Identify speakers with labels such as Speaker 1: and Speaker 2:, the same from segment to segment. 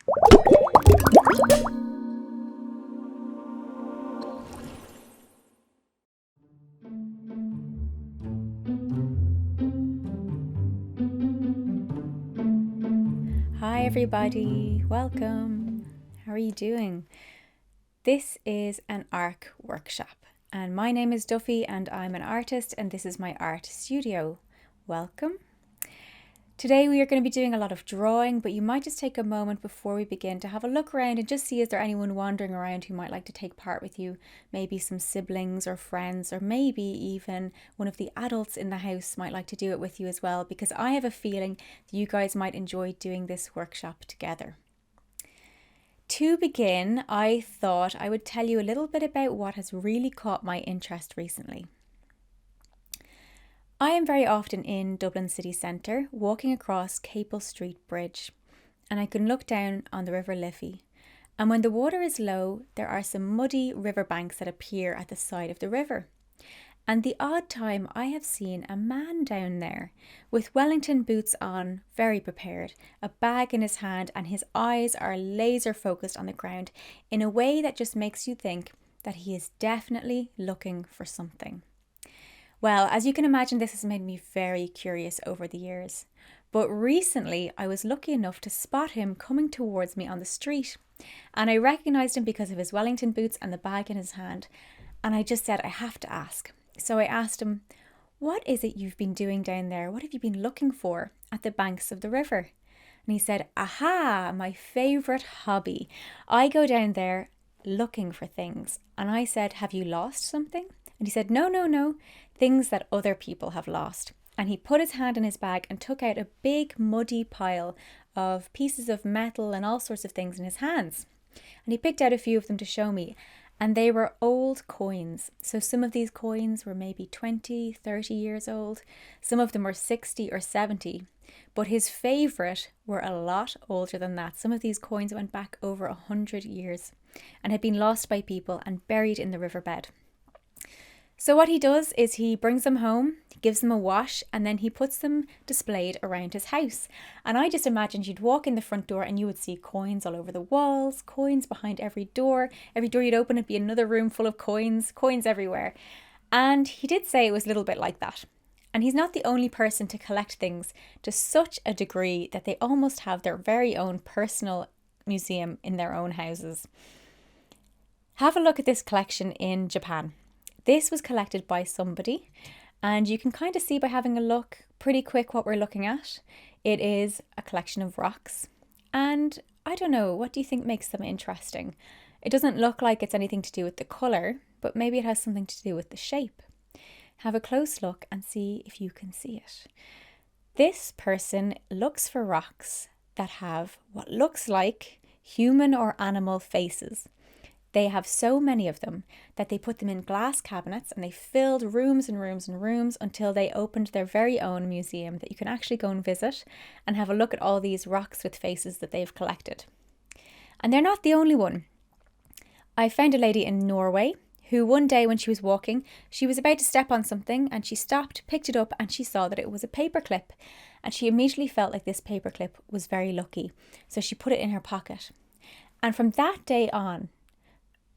Speaker 1: Hi everybody, welcome. How are you doing? This is an ARC workshop and my name is Duffy and I'm an artist and this is my art studio. Welcome. Today we are going to be doing a lot of drawing, but you might just take a moment before we begin to have a look around and just see is there anyone wandering around who might like to take part with you, maybe some siblings or friends, or maybe even one of the adults in the house might like to do it with you as well, because I have a feeling that you guys might enjoy doing this workshop together. To begin, I thought I would tell you a little bit about what has really caught my interest recently. I am very often in Dublin city centre, walking across Capel Street Bridge, and I can look down on the River Liffey. And when the water is low, there are some muddy riverbanks that appear at the side of the river. And the odd time I have seen a man down there with Wellington boots on, very prepared, a bag in his hand, and his eyes are laser focused on the ground in a way that just makes you think that he is definitely looking for something. Well, as you can imagine, this has made me very curious over the years. But recently, I was lucky enough to spot him coming towards me on the street. And I recognised him because of his Wellington boots and the bag in his hand. And I just said, I have to ask. So I asked him, what is it you've been doing down there? What have you been looking for at the banks of the river? And he said, aha, my favourite hobby. I go down there looking for things. And I said, have you lost something? And he said, no, things that other people have lost. And he put his hand in his bag and took out a big muddy pile of pieces of metal and all sorts of things in his hands. And he picked out a few of them to show me. And they were old coins. So some of these coins were maybe 20, 30 years old. Some of them were 60 or 70. But his favourite were a lot older than that. Some of these coins went back over 100 years and had been lost by people and buried in the riverbed. So what he does is he brings them home, gives them a wash, and then he puts them displayed around his house. And I just imagined you'd walk in the front door and you would see coins all over the walls, coins behind every door. Every door you'd open, it'd be another room full of coins everywhere. And he did say it was a little bit like that. And he's not the only person to collect things to such a degree that they almost have their very own personal museum in their own houses. Have a look at this collection in Japan. This was collected by somebody, and you can kind of see by having a look pretty quick what we're looking at. It is a collection of rocks, and I don't know, what do you think makes them interesting? It doesn't look like it's anything to do with the colour, but maybe it has something to do with the shape. Have a close look and see if you can see it. This person looks for rocks that have what looks like human or animal faces. They have so many of them that they put them in glass cabinets and they filled rooms and rooms and rooms until they opened their very own museum that you can actually go and visit and have a look at all these rocks with faces that they've collected. And they're not the only one. I found a lady in Norway who one day when she was walking, she was about to step on something and she stopped, picked it up and she saw that it was a paperclip. And she immediately felt like this paperclip was very lucky. So she put it in her pocket. And from that day on,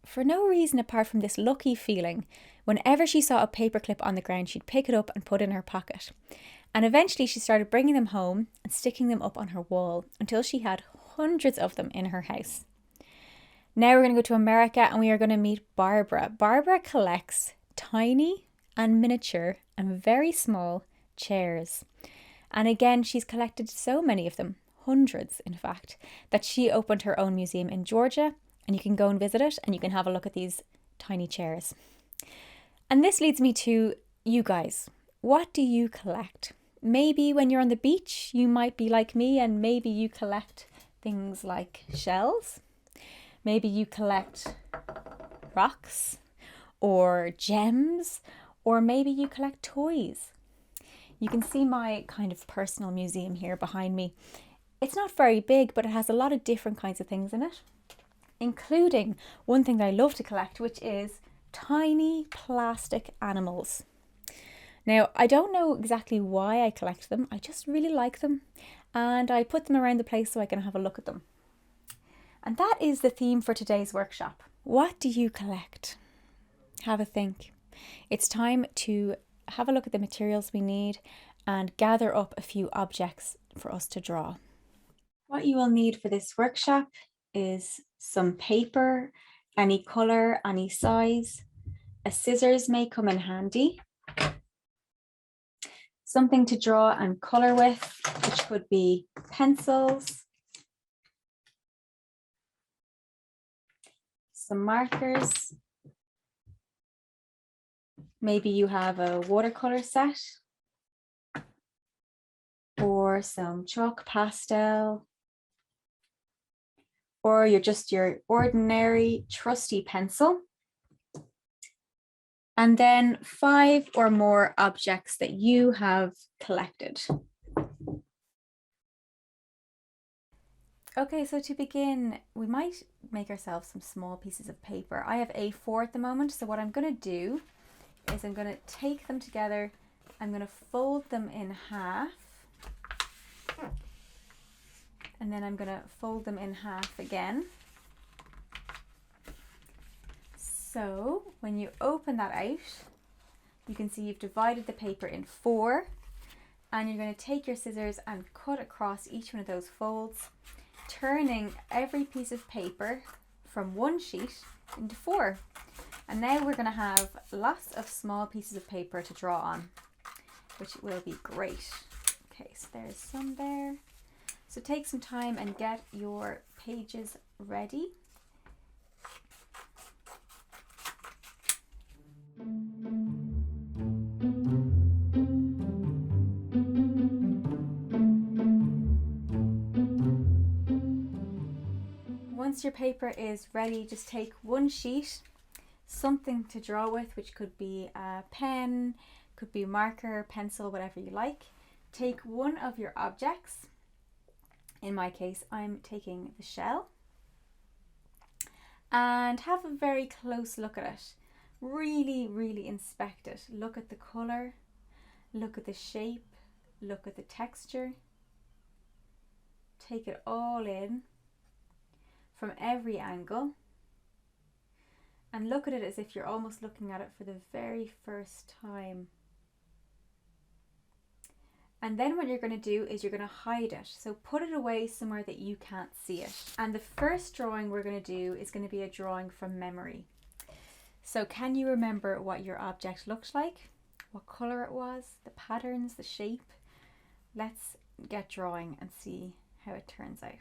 Speaker 1: for no reason apart from this lucky feeling, whenever she saw a paperclip on the ground, she'd pick it up and put it in her pocket. And eventually she started bringing them home and sticking them up on her wall until she had hundreds of them in her house. Now we're going to go to America and we are going to meet Barbara. Barbara collects tiny and miniature and very small chairs. And again, she's collected so many of them, hundreds in fact, that she opened her own museum in Georgia. And you can go and visit it and you can have a look at these tiny chairs. And this leads me to you guys. What do you collect? Maybe when you're on the beach, you might be like me and maybe you collect things like shells. Maybe you collect rocks or gems, or maybe you collect toys. You can see my kind of personal museum here behind me. It's not very big, but it has a lot of different kinds of things in it, including one thing that I love to collect, which is tiny plastic animals. Now, I don't know exactly why I collect them. I just really like them and I put them around the place so I can have a look at them. And that is the theme for today's workshop. What do you collect? Have a think. It's time to have a look at the materials we need and gather up a few objects for us to draw. What you will need for this workshop is some paper, any colour, any size. A scissors may come in handy. Something to draw and colour with, which could be pencils, some markers. Maybe you have a watercolour set or some chalk pastel, or you're just your ordinary trusty pencil. And then 5 or more objects that you have collected. Okay, so to begin, we might make ourselves some small pieces of paper. I have A4 at the moment, so what I'm going to do is I'm going to take them together. I'm going to fold them in half. And then I'm going to fold them in half again. So when you open that out, you can see you've divided the paper in 4, and you're going to take your scissors and cut across each one of those folds, turning every piece of paper from one sheet into 4. And now we're going to have lots of small pieces of paper to draw on, which will be great. Okay, so there's some there. So take some time and get your pages ready. Once your paper is ready, just take one sheet, something to draw with, which could be a pen, could be a marker, pencil, whatever you like. Take one of your objects. In my case, I'm taking the shell, and have a very close look at it. Really inspect it. Look at the colour, look at the shape, look at the texture. Take it all in from every angle and look at it as if you're almost looking at it for the very first time. And then what you're going to do is you're going to hide it. So put it away somewhere that you can't see it. And the first drawing we're going to do is going to be a drawing from memory. So can you remember what your object looked like? What colour it was? The patterns, the shape? Let's get drawing and see how it turns out.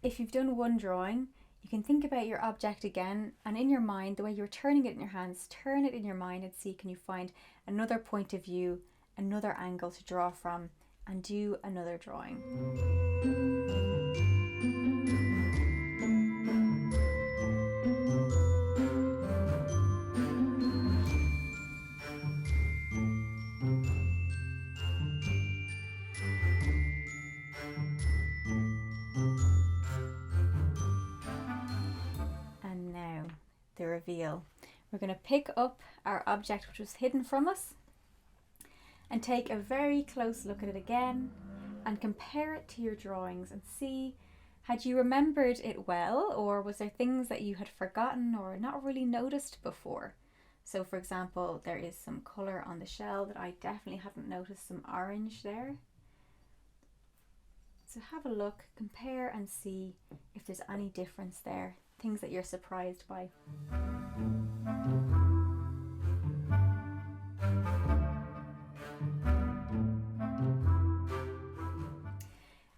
Speaker 1: If you've done one drawing, you can think about your object again, and in your mind, the way you're turning it in your hands, turn it in your mind and see, can you find another point of view, another angle to draw from, and do another drawing. And now, the reveal. We're going to pick up our object which was hidden from us and take a very close look at it again and compare it to your drawings and see, had you remembered it well, or was there things that you had forgotten or not really noticed before? So for example, there is some colour on the shell that I definitely hadn't noticed, some orange there. So have a look, compare and see if there's any difference there, things that you're surprised by.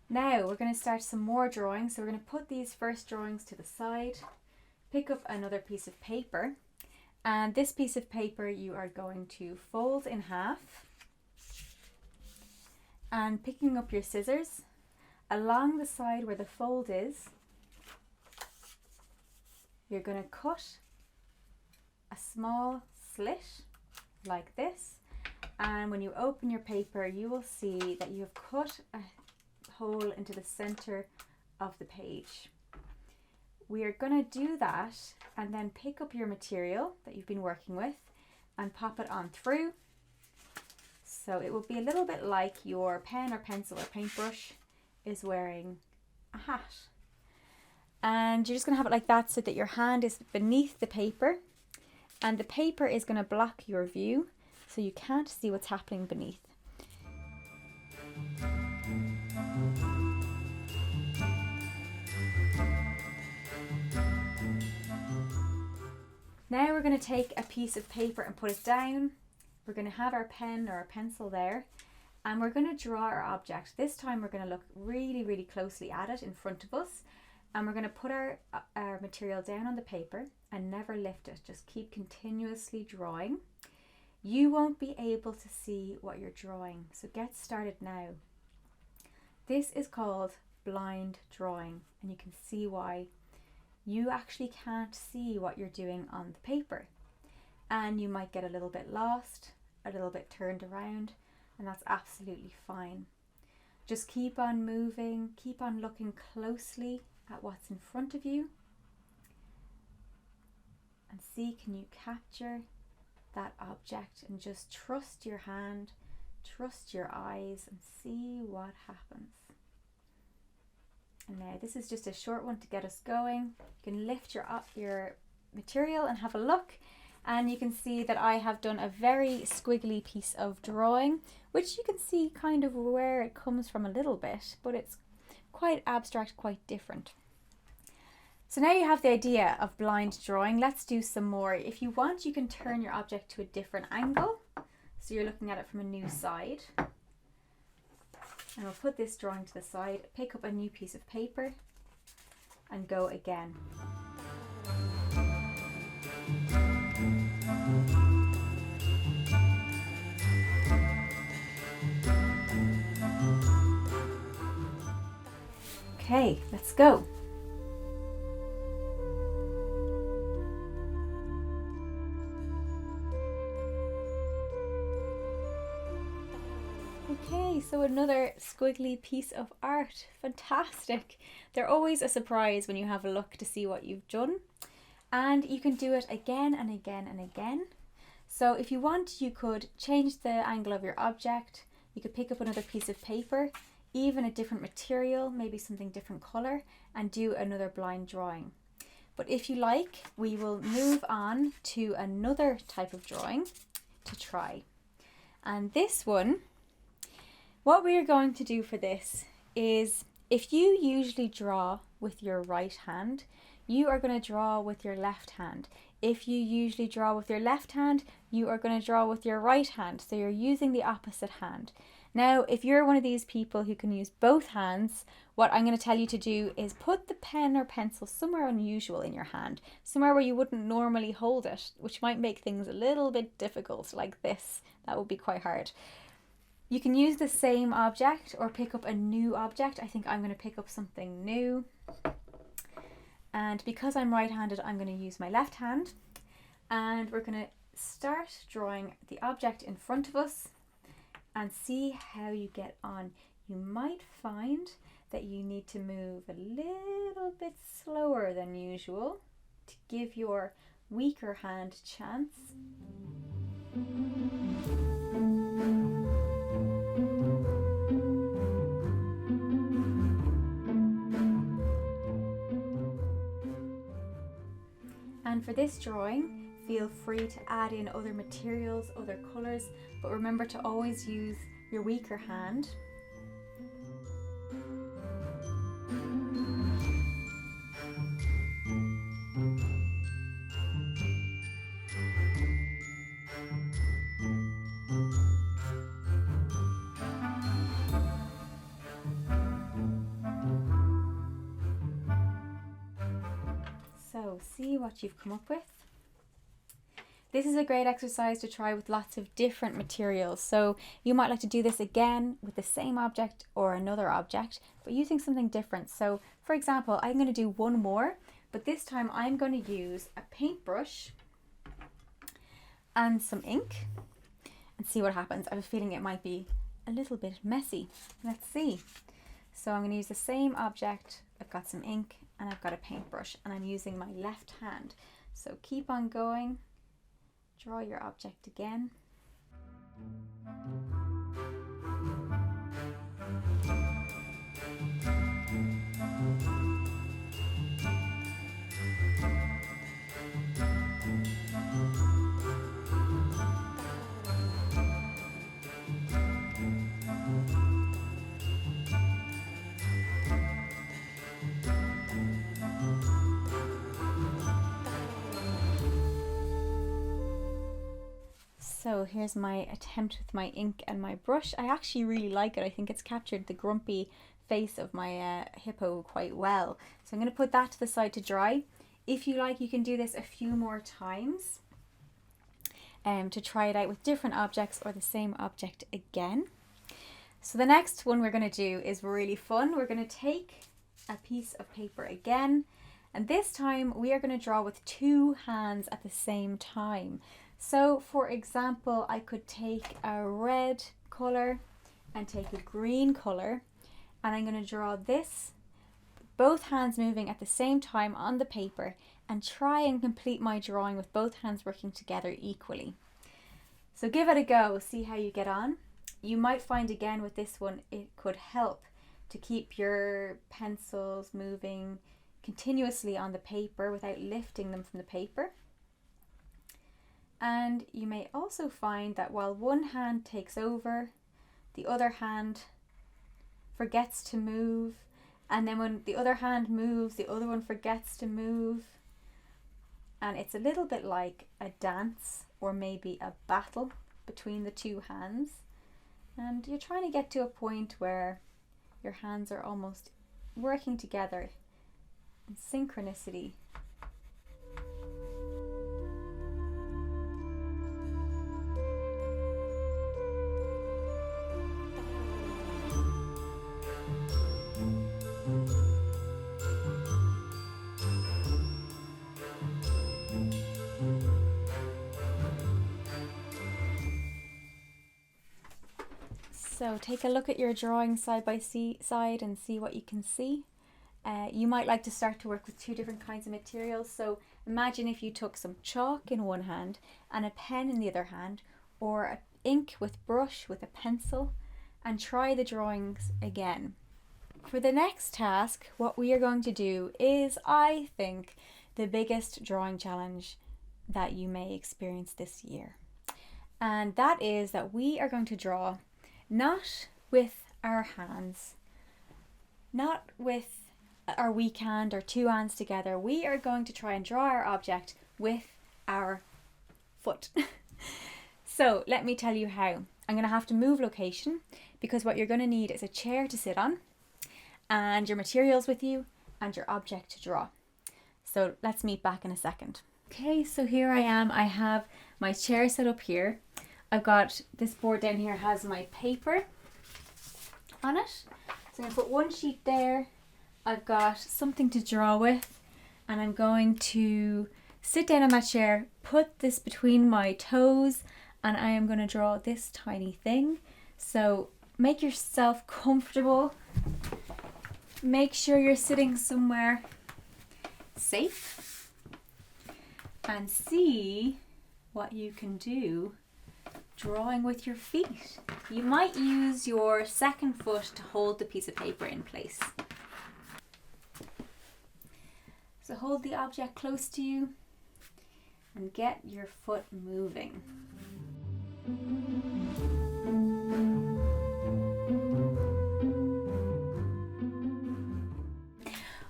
Speaker 1: Now we're going to start some more drawings. So we're going to put these first drawings to the side, pick up another piece of paper, and this piece of paper you are going to fold in half, and picking up your scissors along the side where the fold is, you're going to cut a small slit like this, and when you open your paper you will see that you have cut a hole into the center of the page. we are going to do that and then pick up your material that you've been working with and pop it on through. So it will be a little bit like your pen or pencil or paintbrush is wearing a hat. And you're just going to have it like that so that your hand is beneath the paper and the paper is going to block your view so you can't see what's happening beneath. Now we're going to take a piece of paper and put it down. We're going to have our pen or our pencil there and we're going to draw our object. This time we're going to look really, really closely at it in front of us and we're going to put our material down on the paper and never lift it. Just keep continuously drawing. You won't be able to see what you're drawing, so get started now. This is called blind drawing and you can see why. You actually can't see what you're doing on the paper and you might get a little bit lost, a little bit turned around, and that's absolutely fine. Just keep on moving, keep on looking closely at what's in front of you and see, can you capture that object and just trust your hand, trust your eyes and see what happens. And now this is just a short one to get us going. You can lift your material and have a look and you can see that I have done a very squiggly piece of drawing, which you can see kind of where it comes from a little bit, but it's quite abstract, quite different. So now you have the idea of blind drawing. Let's do some more. If you want, you can turn your object to a different angle. So you're looking at it from a new side. And we'll put this drawing to the side, pick up a new piece of paper and go again. Okay, let's go. Okay, so another squiggly piece of art. Fantastic. They're always a surprise when you have a look to see what you've done. And you can do it again and again and again. So if you want, you could change the angle of your object. You could pick up another piece of paper, even a different material, maybe something different color, and do another blind drawing. But if you like, we will move on to another type of drawing to try. And this one, what we are going to do for this is, if you usually draw with your right hand, you are going to draw with your left hand. If you usually draw with your left hand, you are going to draw with your right hand. So you're using the opposite hand. Now, if you're one of these people who can use both hands, what I'm going to tell you to do is put the pen or pencil somewhere unusual in your hand, somewhere where you wouldn't normally hold it, which might make things a little bit difficult, like this. That would be quite hard. You can use the same object or pick up a new object. I think I'm going to pick up something new. And because I'm right-handed, I'm going to use my left hand. And we're going to start drawing the object in front of us and see how you get on. You might find that you need to move a little bit slower than usual to give your weaker hand a chance. And for this drawing, feel free to add in other materials, other colours, but remember to always use your weaker hand. So see what you've come up with. This is a great exercise to try with lots of different materials. So you might like to do this again with the same object or another object, but using something different. So for example, I'm going to do one more, but this time I'm going to use a paintbrush and some ink and see what happens. I have a feeling it might be a little bit messy. Let's see. So I'm going to use the same object. I've got some ink and I've got a paintbrush and I'm using my left hand. So keep on going, draw your object again. So here's my attempt with my ink and my brush. I actually really like it. I think it's captured the grumpy face of my hippo quite well. So I'm going to put that to the side to dry. If you like, you can do this a few more times to try it out with different objects or the same object again. So the next one we're going to do is really fun. We're going to take a piece of paper again, and this time we are going to draw with two hands at the same time. So for example, I could take a red color and take a green color, and I'm going to draw this, both hands moving at the same time on the paper, and try and complete my drawing with both hands working together equally. So give it a go, see how you get on. You might find again with this one it could help to keep your pencils moving continuously on the paper without lifting them from the paper. And you may also find that while one hand takes over, the other hand forgets to move, and then when the other hand moves, the other one forgets to move. And it's a little bit like a dance or maybe a battle between the two hands. And you're trying to get to a point where your hands are almost working together in synchronicity. So take a look at your drawing side by side and see what you can see. You might like to start to work with two different kinds of materials. So imagine if you took some chalk in one hand and a pen in the other hand, or ink with brush with a pencil, and try the drawings again. For the next task, what we are going to do is, I think, the biggest drawing challenge that you may experience this year. And that is that we are going to draw not with our hands, not with our weak hand or two hands together. We are going to try and draw our object with our foot. So let me tell you how. I'm going to have to move location, because what you're going to need is a chair to sit on and your materials with you and your object to draw. So let's meet back in a second. Okay, so here I am. I have my chair set up here. I've got this board down here, has my paper on it. So I'm going to put one sheet there. I've got something to draw with, and I'm going to sit down on my chair, put this between my toes, and I am going to draw this tiny thing. So make yourself comfortable. Make sure you're sitting somewhere safe, and see what you can do drawing with your feet. You might use your second foot to hold the piece of paper in place. So hold the object close to you and get your foot moving.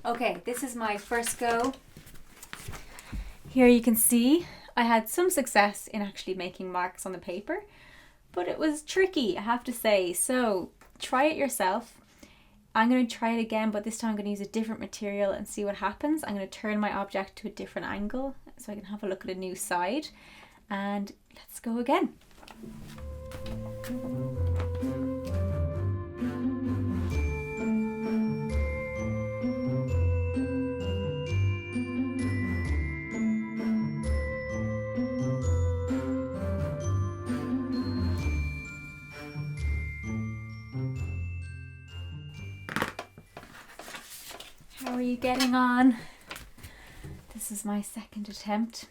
Speaker 1: Okay, this is my first go. Here you can see I had some success in actually making marks on the paper, but it was tricky, I have to say. So try it yourself. I'm going to try it again, but this time I'm going to use a different material and see what happens. I'm going to turn my object to a different angle so I can have a look at a new side, and let's go again. How are you you getting on? This is my second attempt.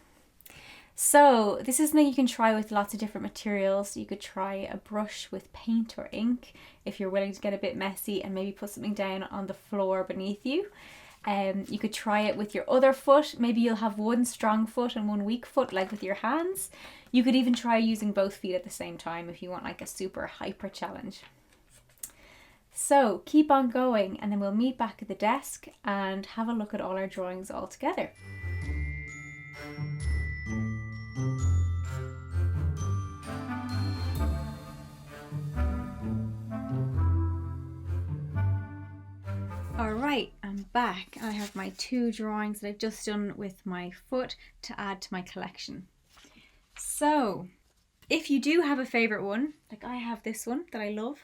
Speaker 1: So this is something you can try with lots of different materials. You could try a brush with paint or ink if you're willing to get a bit messy and maybe put something down on the floor beneath you. You could try it with your other foot. Maybe you'll have one strong foot and one weak foot, like with your hands. You could even try using both feet at the same time if you want like a super hyper challenge. So keep on going, and then we'll meet back at the desk and have a look at all our drawings all together. Alright, I'm back. I have my 2 drawings that I've just done with my foot to add to my collection. So, if you do have a favourite one, like I have this one that I love,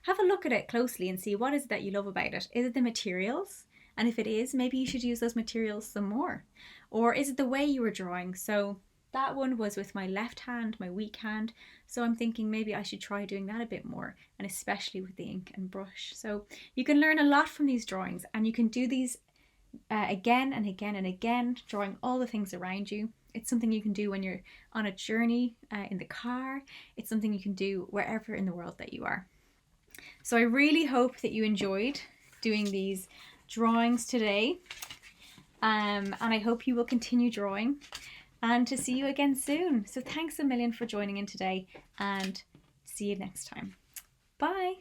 Speaker 1: have a look at it closely and see what is it that you love about it. Is it the materials? And if it is, maybe you should use those materials some more. Or is it the way you were drawing? So that one was with my left hand, my weak hand. So I'm thinking maybe I should try doing that a bit more, and especially with the ink and brush. So you can learn a lot from these drawings, and you can do these again and again and again, drawing all the things around you. It's something you can do when you're on a journey in the car. It's something you can do wherever in the world that you are. So I really hope that you enjoyed doing these drawings today. And I hope you will continue drawing, and to see you again soon. So thanks a million for joining in today, and see you next time. Bye.